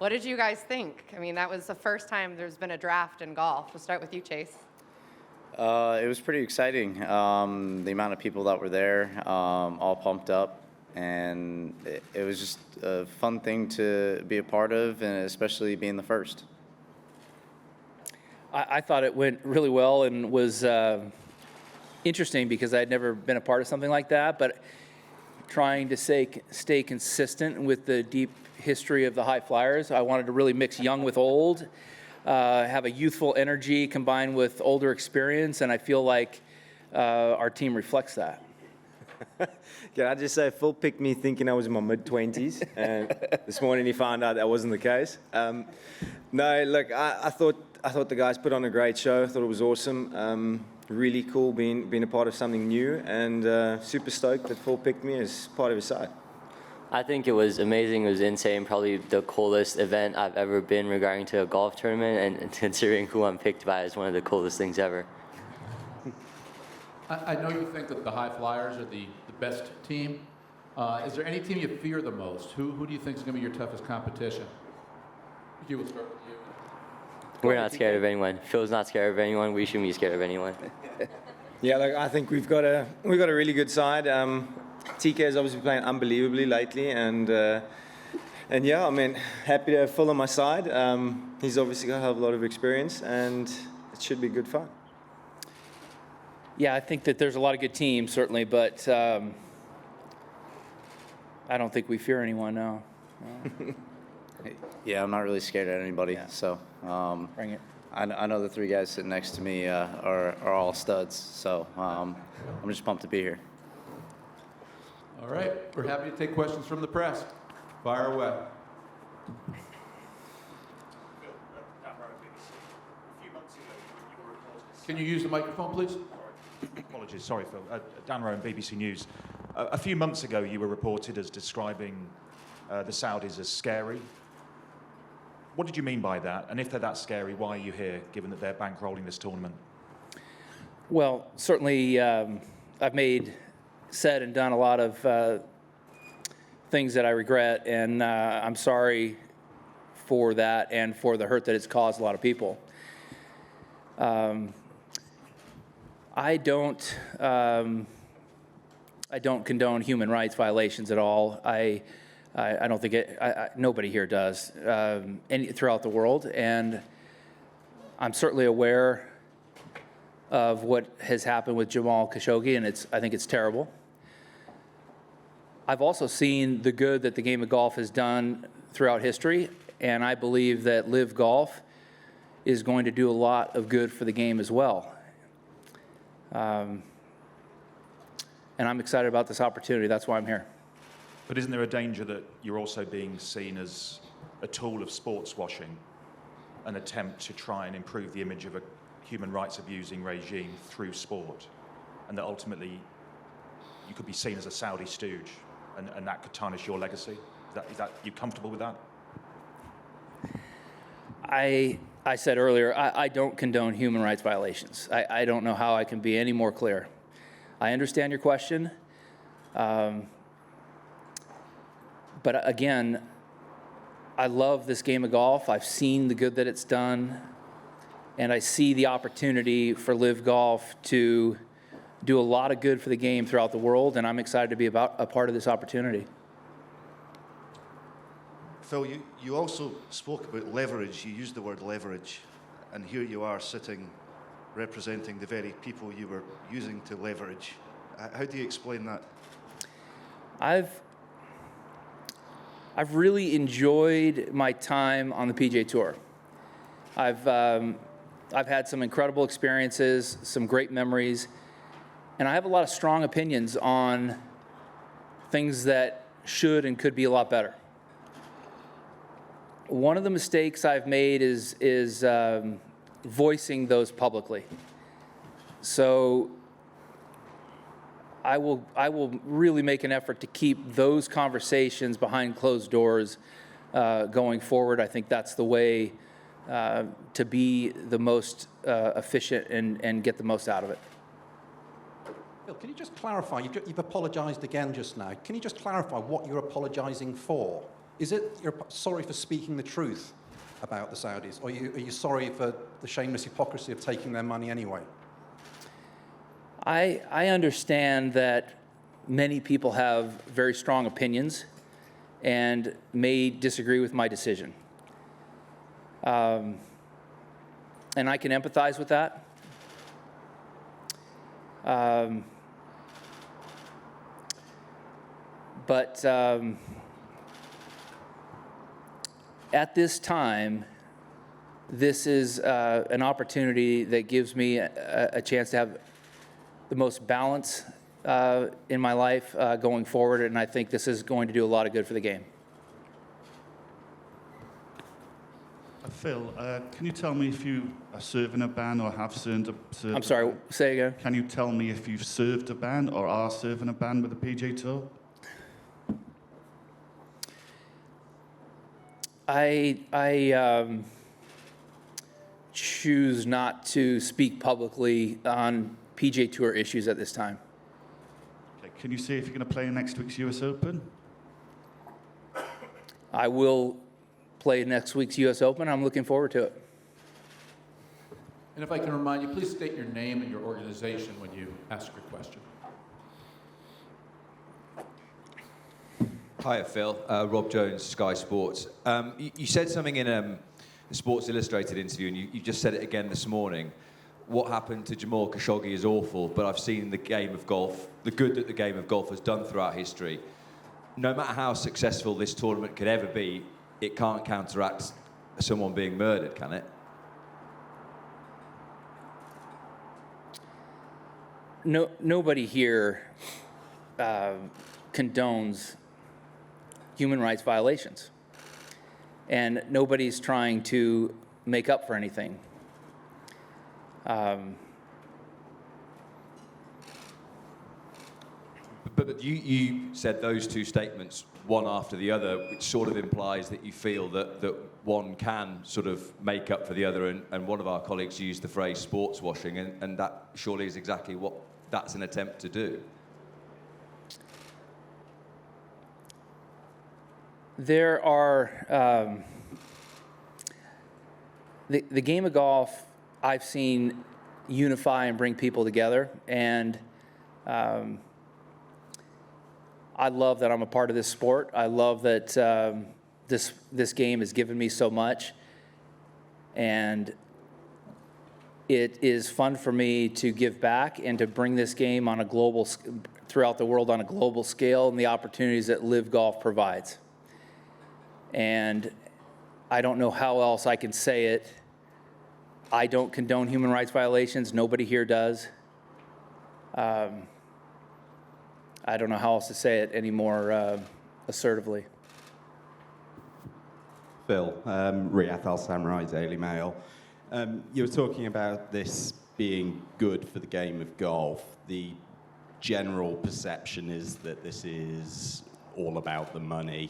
What did you guys think? I mean, that was the first time there's been a draft in golf. We'll start with you, Chase. It was pretty exciting. The amount of people that were there, all pumped up, and it was just a fun thing to be a part of, and especially being the first. I thought it went really well and was interesting because I'd never been a part of something like that, but trying to stay consistent with the deep history of the high flyers. I wanted to really mix young with old, have a youthful energy combined with older experience, and I feel like our team reflects that. Can I just say, Phil picked me thinking I was in my mid-20s, and this morning he found out that wasn't the case. No, look, I thought the guys put on a great show. I thought it was awesome. Really cool being a part of something new, and super stoked that Phil picked me as part of his side. I think it was amazing. It was insane. Probably the coolest event I've ever been regarding to a golf tournament, and considering who I'm picked by is one of the coolest things ever. I know you think that the High Flyers are the best team. Is there any team you fear the most? Who do you think is going to be your toughest competition? You will start with you. We're not scared of anyone. Phil's not scared of anyone. We shouldn't be scared of anyone. Yeah, look, I think we've got a really good side. TK is obviously playing unbelievably lately, and yeah, I mean, happy to have Phil on my side. He's obviously got a hell of a lot of experience, and it should be good fun. Yeah, I think that there's a lot of good teams, certainly, but I don't think we fear anyone now. No. Yeah, I'm not really scared of anybody. Yeah. So Bring it. I know the three guys sitting next to me are all studs. So I'm just pumped to be here. All right, we're happy to take questions from the press. Fire away. Can you use the microphone, please? Apologies, sorry, Phil. Dan Rowan, BBC News. A few months ago, you were reported as describing the Saudis as scary. What did you mean by that? And if they're that scary, why are you here, given that they're bankrolling this tournament? Well, certainly I've said and done a lot of things that I regret, and I'm sorry for that and for the hurt that it's caused a lot of people. I don't condone human rights violations at all. I don't think nobody here does throughout the world, and I'm certainly aware of what has happened with Jamal Khashoggi, and I think it's terrible. I've also seen the good that the game of golf has done throughout history, and I believe that LIV Golf is going to do a lot of good for the game as well. And I'm excited about this opportunity. That's why I'm here. But isn't there a danger that you're also being seen as a tool of sports washing, an attempt to try and improve the image of a human rights abusing regime through sport, and that ultimately you could be seen as a Saudi stooge, and that could tarnish your legacy? Is that you comfortable with that? I said earlier, I don't condone human rights violations. I don't know how I can be any more clear. I understand your question. But again, I love this game of golf. I've seen the good that it's done, and I see the opportunity for LIV Golf to do a lot of good for the game throughout the world, and I'm excited to be a part of this opportunity. Phil, you also spoke about leverage. You used the word leverage, and here you are sitting representing the very people you were using to leverage. How do you explain that? I've really enjoyed my time on the PGA Tour. I've had some incredible experiences, some great memories, and I have a lot of strong opinions on things that should and could be a lot better. One of the mistakes I've made is voicing those publicly. So I will really make an effort to keep those conversations behind closed doors going forward. I think that's the way to be the most efficient and get the most out of it. Phil, can you just clarify? You've apologised again just now. Can you just clarify what you're apologising for? Is it you're sorry for speaking the truth about the Saudis, or are you sorry for the shameless hypocrisy of taking their money anyway? I understand that many people have very strong opinions and may disagree with my decision. And I can empathize with that. But at this time, this is an opportunity that gives me a chance to have the most balance in my life going forward, and I think this is going to do a lot of good for the game. Phil, can you tell me if you are serving a ban or have served I'm sorry, say again? Can you tell me if you've served a ban or are serving a ban with the PGA Tour? I choose not to speak publicly on PGA Tour issues at this time. Okay, can you say if you're going to play in next week's US Open? I will play next week's U.S. Open. I'm looking forward to it. And if I can remind you, please state your name and your organization when you ask your question. Hiya, Phil. Rob Jones, Sky Sports. You said something in a Sports Illustrated interview, and you just said it again this morning. What happened to Jamal Khashoggi is awful, but I've seen the game of golf, the good that the game of golf has done throughout history. No matter how successful this tournament could ever be, it can't counteract someone being murdered, can it? No, nobody here condones human rights violations, and nobody's trying to make up for anything. But you said those two statements, one after the other, which sort of implies that you feel that one can sort of make up for the other, and one of our colleagues used the phrase sports washing, and that surely is exactly what that's an attempt to do. There are, the game of golf I've seen unify and bring people together, and I love that I'm a part of this sport. I love that this game has given me so much, and it is fun for me to give back and to bring this game on a global, throughout the world on a global scale, and the opportunities that LIV Golf provides. And I don't know how else I can say it. I don't condone human rights violations. Nobody here does. I don't know how else to say it any more assertively. Phil, Riyadh Al Samurai, Daily Mail. You were talking about this being good for the game of golf. The general perception is that this is all about the money,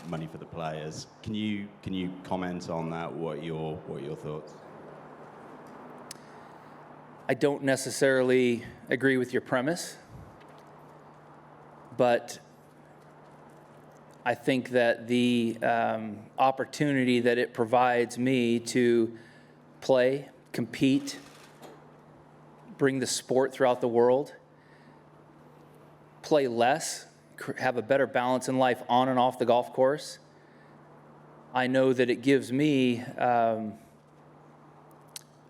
money for the players. Can you comment on that? What are your thoughts? I don't necessarily agree with your premise, but I think that the opportunity that it provides me to play, compete, bring the sport throughout the world, play less, have a better balance in life on and off the golf course. I know that it gives me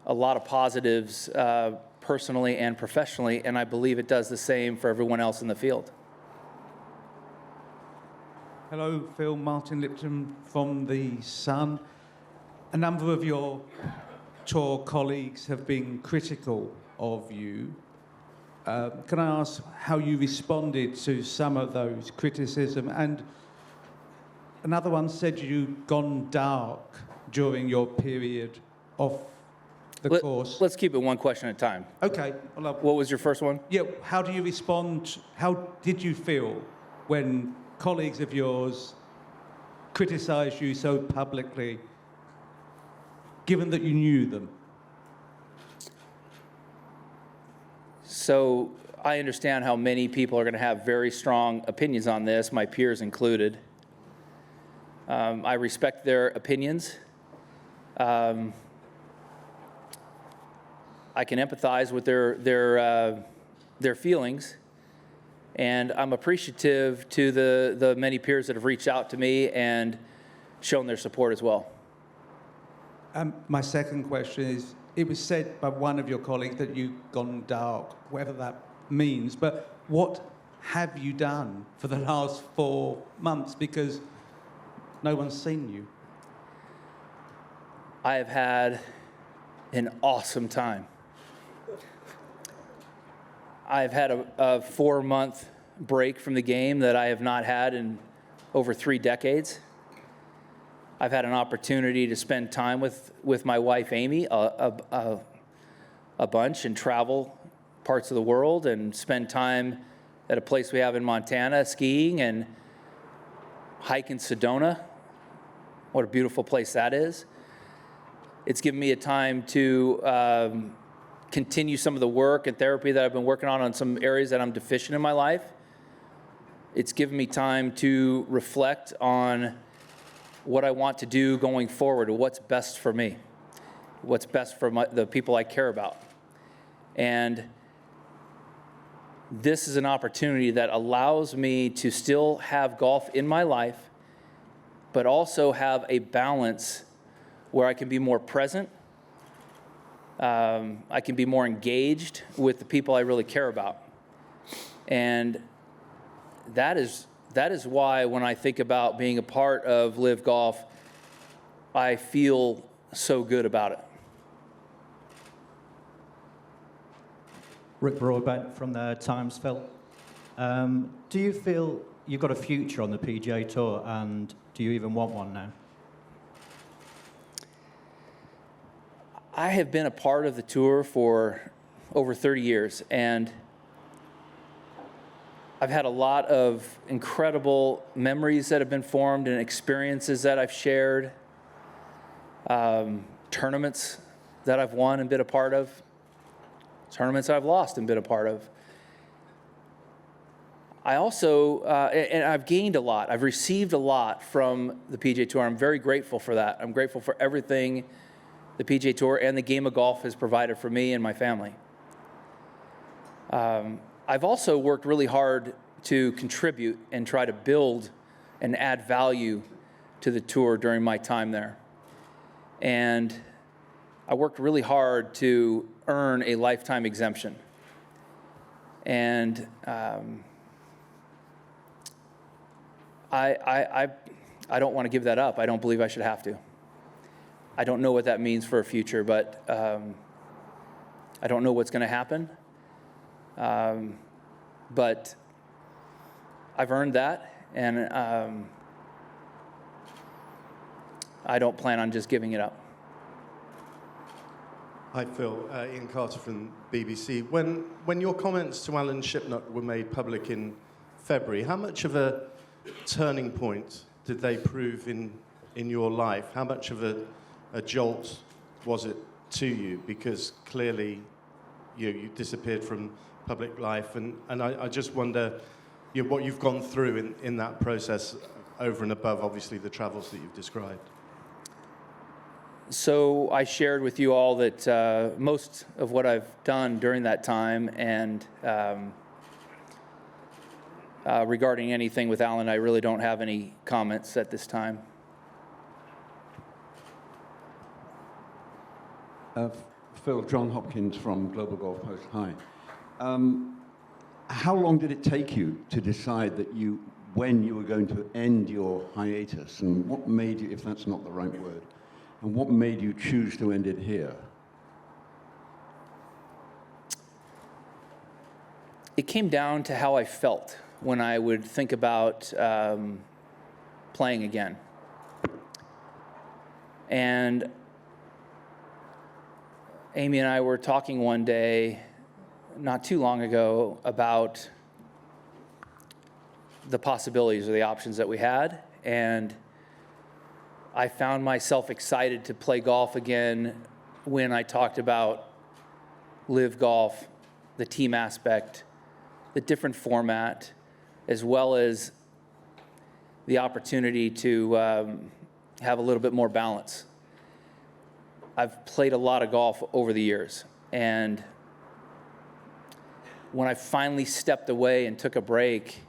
a lot of positives personally and professionally, and I believe it does the same for everyone else in the field. Hello, Phil. Martin Lipton from The Sun. A number of your tour colleagues have been critical of you. Can I ask how you responded to some of those criticism? And another one said you'd gone dark during your period off the course. Let's keep it one question at a time. Okay. What was your first one? Yeah, how do you respond? How did you feel when colleagues of yours criticised you so publicly, given that you knew them? So I understand how many people are going to have very strong opinions on this, my peers included. I respect their opinions. I can empathize with their feelings, and I'm appreciative to the many peers that have reached out to me and shown their support as well. My second question is, it was said by one of your colleagues that you've gone dark, whatever that means, but what have you done for the last 4 months? Because no one's seen you. I have had an awesome time. I've had a 4-month break from the game that I have not had in over 3 decades. I've had an opportunity to spend time with my wife, Amy, a bunch, and travel parts of the world and spend time at a place we have in Montana skiing and hike in Sedona. What a beautiful place that is. It's given me a time to continue some of the work and therapy that I've been working on some areas that I'm deficient in my life. It's given me time to reflect on what I want to do going forward, what's best for me, what's best for the people I care about. And this is an opportunity that allows me to still have golf in my life, but also have a balance where I can be more present, I can be more engaged with the people I really care about. And that is why when I think about being a part of LIV Golf, I feel so good about it. Rick Broadbent from the Times, Phil. Do you feel you've got a future on the PGA Tour, and do you even want one now? I have been a part of the tour for over 30 years, and I've had a lot of incredible memories that have been formed and experiences that I've shared, tournaments that I've won and been a part of, tournaments I've lost and been a part of. I also, and I've gained a lot. I've received a lot from the PGA Tour. I'm very grateful for that. I'm grateful for everything the PGA Tour and the game of golf has provided for me and my family. I've also worked really hard to contribute and try to build and add value to the tour during my time there. And I worked really hard to earn a lifetime exemption. And I don't want to give that up. I don't believe I should have to. I don't know what that means for a future, but I don't know what's going to happen. But I've earned that, and I don't plan on just giving it up. Hi, Phil. Ian Carter from BBC. When your comments to Alan Shipnuck were made public in February, how much of a turning point did they prove in your life? How much of a jolt was it to you? Because clearly you disappeared from public life, and I just wonder what you've gone through in that process over and above, obviously, the travels that you've described. So I shared with you all that most of what I've done during that time, and regarding anything with Alan, I really don't have any comments at this time. Phil, John Hopkins from Global Golf Post. Hi. How long did it take you to decide that when you were going to end your hiatus, and what made you, if that's not the right word, and what made you choose to end it here? It came down to how I felt when I would think about playing again. And Amy and I were talking one day, not too long ago, about the possibilities or the options that we had. And I found myself excited to play golf again when I talked about LIV Golf, the team aspect, the different format, as well as the opportunity to have a little bit more balance. I've played a lot of golf over the years, and when I finally stepped away and took a break,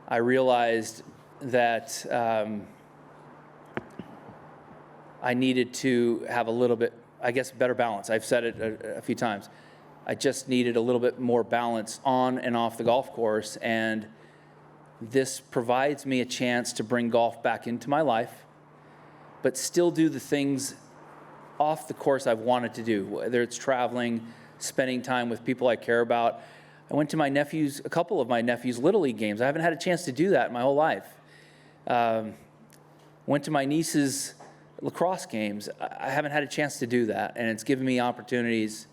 I realized that I needed to have a little bit, I guess, better balance. I've said it a few times. I just needed a little bit more balance on and off the golf course, and this provides me a chance to bring golf back into my life, but still do the things off the course I've wanted to do, whether it's traveling, spending time with people I care about. I went to a couple of my nephew's Little League games. I haven't had a chance to do that in my whole life. Went to my niece's lacrosse games. I haven't had a chance to do that, and it's given me opportunities,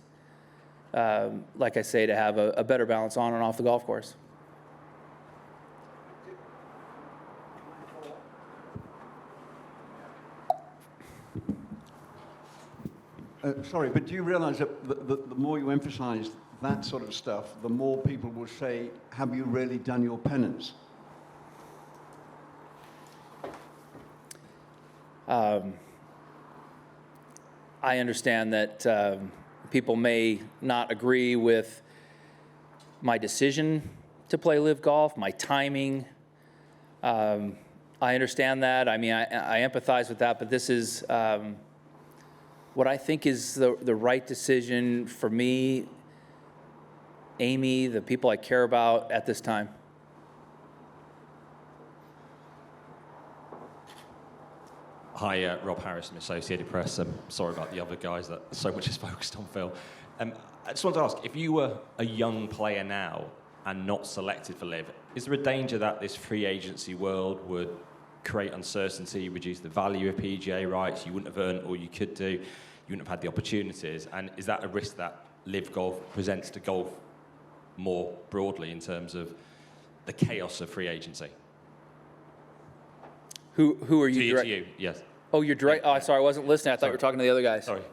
like I say, to have a better balance on and off the golf course. Sorry, but do you realize that the more you emphasize that sort of stuff, the more people will say, have you really done your penance? I understand that people may not agree with my decision to play LIV Golf, my timing. I understand that. I mean, I empathize with that, but this is what I think is the right decision for me, Amy, the people I care about at this time. Hi, Rob Harris from Associated Press. Sorry about the other guys that so much is focused on Phil. I just wanted to ask, if you were a young player now and not selected for LIV, is there a danger that this free agency world would create uncertainty, reduce the value of PGA rights? You wouldn't have earned all you could do. You wouldn't have had the opportunities. And is that a risk that LIV Golf presents to golf more broadly in terms of the chaos of free agency? Who are you? To you, yes. Oh, you're direct. Oh, sorry, I wasn't listening. I thought you were talking to the other guys. Sorry.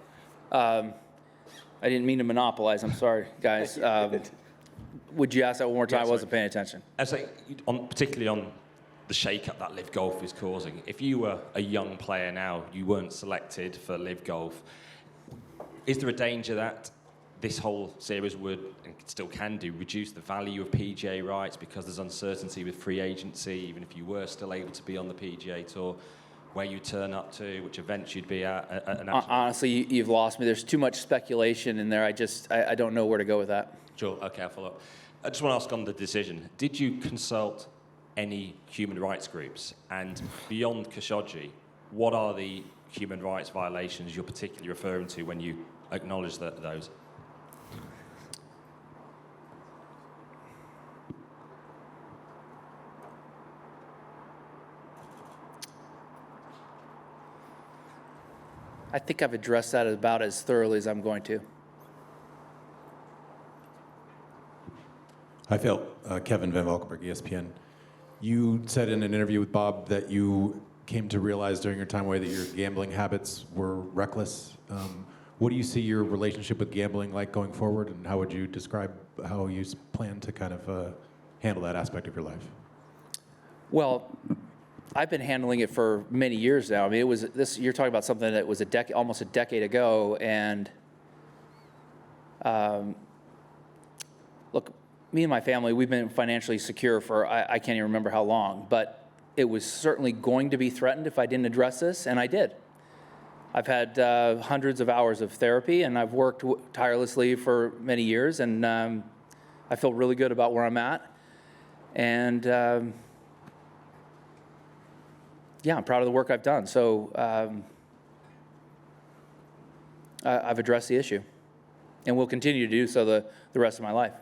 I didn't mean to monopolize. I'm sorry, guys. Would you ask that one more time? I wasn't paying attention. I say, particularly on the shake-up that LIV Golf is causing. If you were a young player now, you weren't selected for LIV Golf, is there a danger that this whole series would, and still can do, reduce the value of PGA rights because there's uncertainty with free agency, even if you were still able to be on the PGA Tour, where you turn up to, which events you'd be at? Honestly, you've lost me. There's too much speculation in there. I don't know where to go with that. Sure, okay, I'll follow up. I just want to ask on the decision, did you consult any human rights groups? And beyond Khashoggi, what are the human rights violations you're particularly referring to when you acknowledge those? I think I've addressed that about as thoroughly as I'm going to. Hi, Phil. Kevin Van Valkenburg, ESPN. You said in an interview with Bob that you came to realize during your time away that your gambling habits were reckless. What do you see your relationship with gambling like going forward, and how would you describe how you plan to kind of handle that aspect of your life? Well, I've been handling it for many years now. I mean, you're talking about something that was almost a decade ago, and look, me and my family, we've been financially secure for I can't even remember how long, but it was certainly going to be threatened if I didn't address this, and I did. I've had hundreds of hours of therapy, and I've worked tirelessly for many years, and I feel really good about where I'm at. And yeah, I'm proud of the work I've done. So I've addressed the issue, and will continue to do so the rest of my life.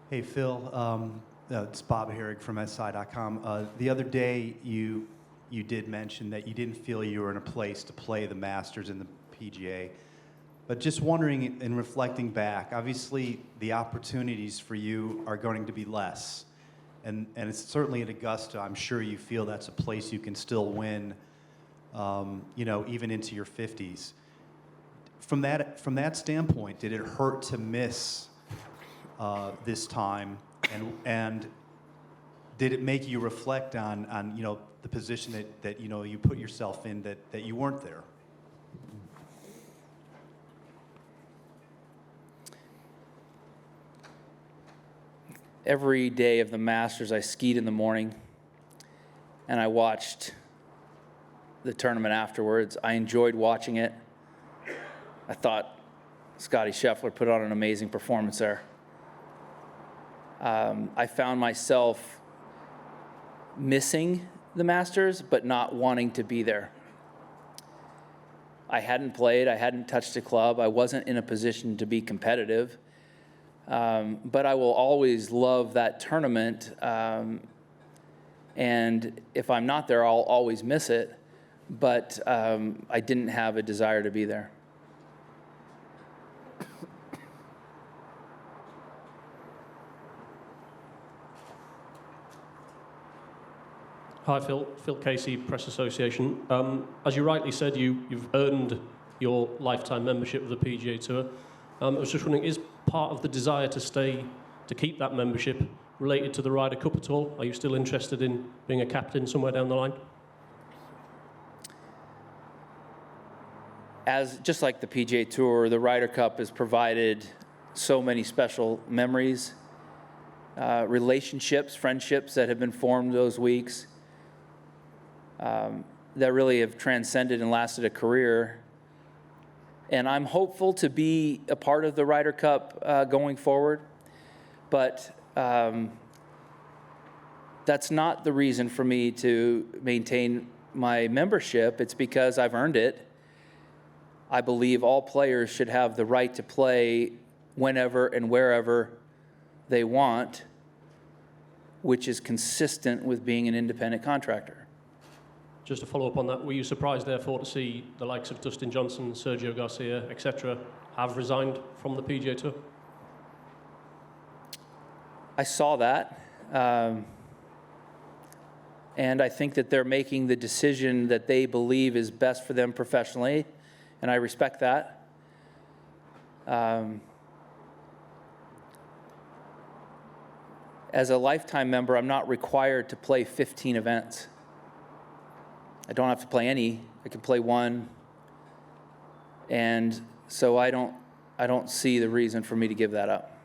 Hey, Phil. It's Bob Herrig from SI.com. The other day, you did mention that you didn't feel you were in a place to play the Masters and the PGA. But just wondering, in reflecting back, obviously the opportunities for you are going to be less. And it's certainly at Augusta, I'm sure you feel that's a place you can still win, even into your 50s. from that standpoint, did it hurt to miss this time, and did it make you reflect on you know, the position that you know, you put yourself in, that you weren't there? Every day of the Masters, I skied in the morning, and I watched the tournament afterwards. I enjoyed watching it. I thought Scottie Scheffler put on an amazing performance there. I found myself missing the Masters, but not wanting to be there. I hadn't played, I hadn't touched a club, I wasn't in a position to be competitive. But I will always love that tournament, and if I'm not there, I'll always miss it, but I didn't have a desire to be there. Hi, Phil. Phil Casey, Press Association. As you rightly said, you've earned your lifetime membership of the PGA Tour. I was just wondering, is part of the desire to keep that membership related to the Ryder Cup at all? Are you still interested in being a captain somewhere down the line? Just like the PGA Tour, the Ryder Cup has provided so many special memories, relationships, friendships that have been formed those weeks, that really have transcended and lasted a career. And I'm hopeful to be a part of the Ryder Cup going forward, but that's not the reason for me to maintain my membership. It's because I've earned it. I believe all players should have the right to play whenever and wherever they want, which is consistent with being an independent contractor. Just to follow up on that, were you surprised, therefore, to see the likes of Dustin Johnson, Sergio Garcia, etc., have resigned from the PGA Tour? I saw that, and I think that they're making the decision that they believe is best for them professionally, and I respect that. As a lifetime member, I'm not required to play 15 events. I don't have to play any. I can play one. And so I don't see the reason for me to give that up.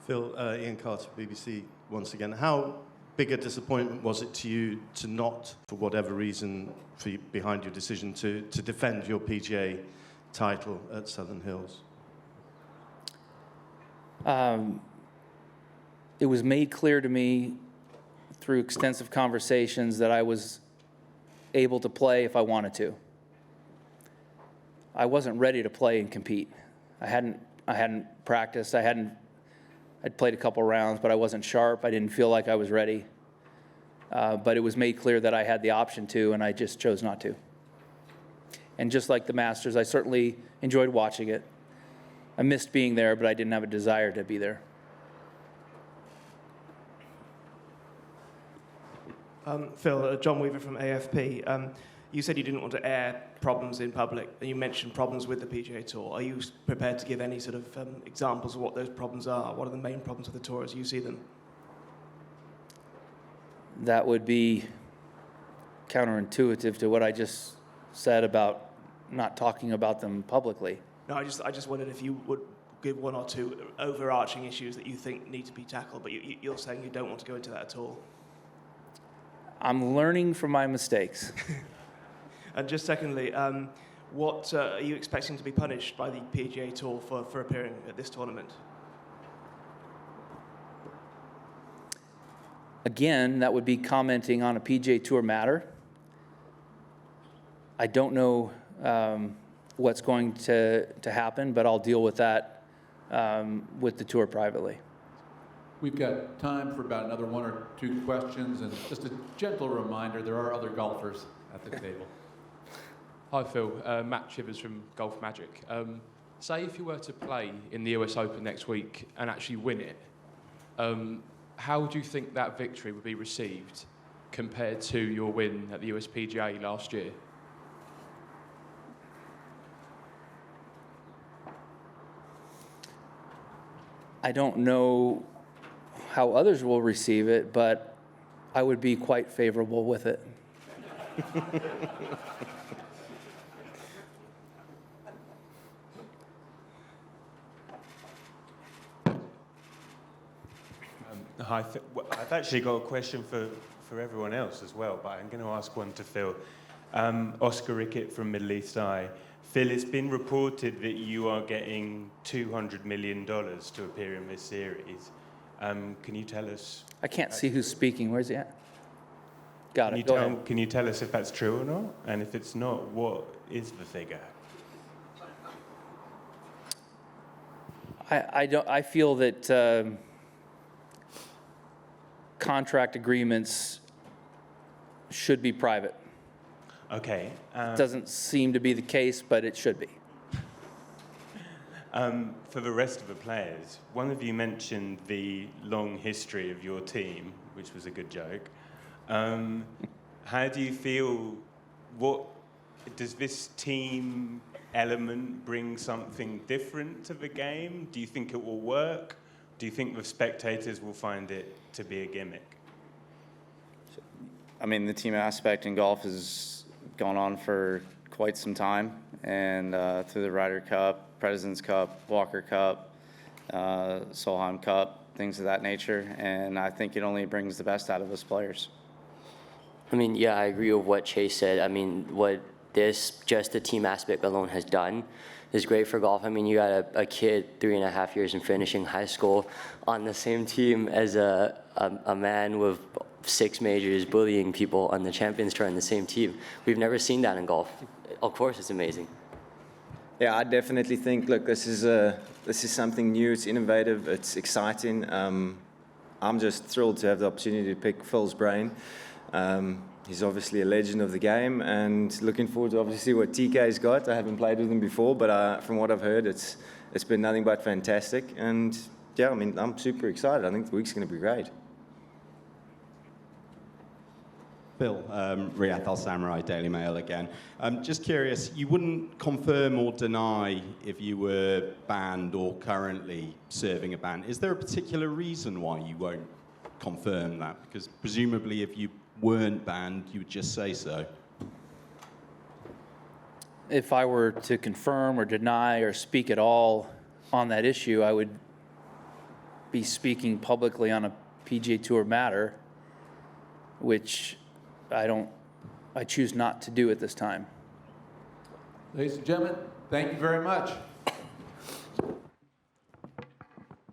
Phil, Ian Carter, BBC, once again. How big a disappointment was it to you to not, for whatever reason, behind your decision to defend your PGA title at Southern Hills? It was made clear to me through extensive conversations that I was able to play if I wanted to. I wasn't ready to play and compete. I hadn't practiced. I'd played a couple rounds, but I wasn't sharp. I didn't feel like I was ready. But it was made clear that I had the option to, and I just chose not to. And just like the Masters, I certainly enjoyed watching it. I missed being there, but I didn't have a desire to be there. Phil, John Weaver from AFP. You said you didn't want to air problems in public, and you mentioned problems with the PGA Tour. Are you prepared to give any sort of examples of what those problems are? What are the main problems with the Tour as you see them? That would be counterintuitive to what I just said about not talking about them publicly. No, I just wondered if you would give one or two overarching issues that you think need to be tackled, but you're saying you don't want to go into that at all. I'm learning from my mistakes. And just secondly, what are you expecting to be punished by the PGA Tour for appearing at this tournament? Again, that would be commenting on a PGA Tour matter. I don't know what's going to happen, but I'll deal with that with the tour privately. We've got time for about another one or two questions, and just a gentle reminder, there are other golfers at the table. Hi, Phil. Matt Chivers from Golf Magic. Say if you were to play in the US Open next week and actually win it, how would you think that victory would be received compared to your win at the USPGA last year? I don't know how others will receive it, but I would be quite favorable with it. Hi, I've actually got a question for everyone else as well, but I'm going to ask one to Phil. Oscar Rickett from Middle East Eye. Phil, it's been reported that you are getting $200 million to appear in this series. Can you tell us? I can't see who's speaking. Where's he at? Got it. Go ahead. Can you tell us if that's true or not? And if it's not, what is the figure? I feel that contract agreements should be private. Okay. Doesn't seem to be the case, but it should be. For the rest of the players, one of you mentioned the long history of your team, which was a good joke. How do you feel? What does this team element bring something different to the game? Do you think it will work? Do you think the spectators will find it to be a gimmick? I mean, the team aspect in golf has gone on for quite some time, and through the Ryder Cup, President's Cup, Walker Cup, Solheim Cup, things of that nature, and I think it only brings the best out of us players. I mean, yeah, I agree with what Chase said. I mean, what just the team aspect alone has done is great for golf. I mean, you got a kid 3.5 years in finishing high school on the same team as a man with 6 majors bullying people on the Champions Tour on the same team. We've never seen that in golf. Of course, it's amazing. Yeah, I definitely think, look, this is something new, it's innovative, it's exciting. I'm just thrilled to have the opportunity to pick Phil's brain. He's obviously a legend of the game, and looking forward to obviously what TK's got. I haven't played with him before, but from what I've heard, it's been nothing but fantastic. And yeah, I mean, I'm super excited. I think the week's going to be great. Phil, Riyadh Al Samurai, Daily Mail again. Just curious, you wouldn't confirm or deny if you were banned or currently serving a ban. Is there a particular reason why you won't confirm that? Because presumably if you weren't banned, you would just say so. If I were to confirm or deny or speak at all on that issue, I would be speaking publicly on a PGA Tour matter, which I choose not to do at this time. Ladies and gentlemen, thank you very much.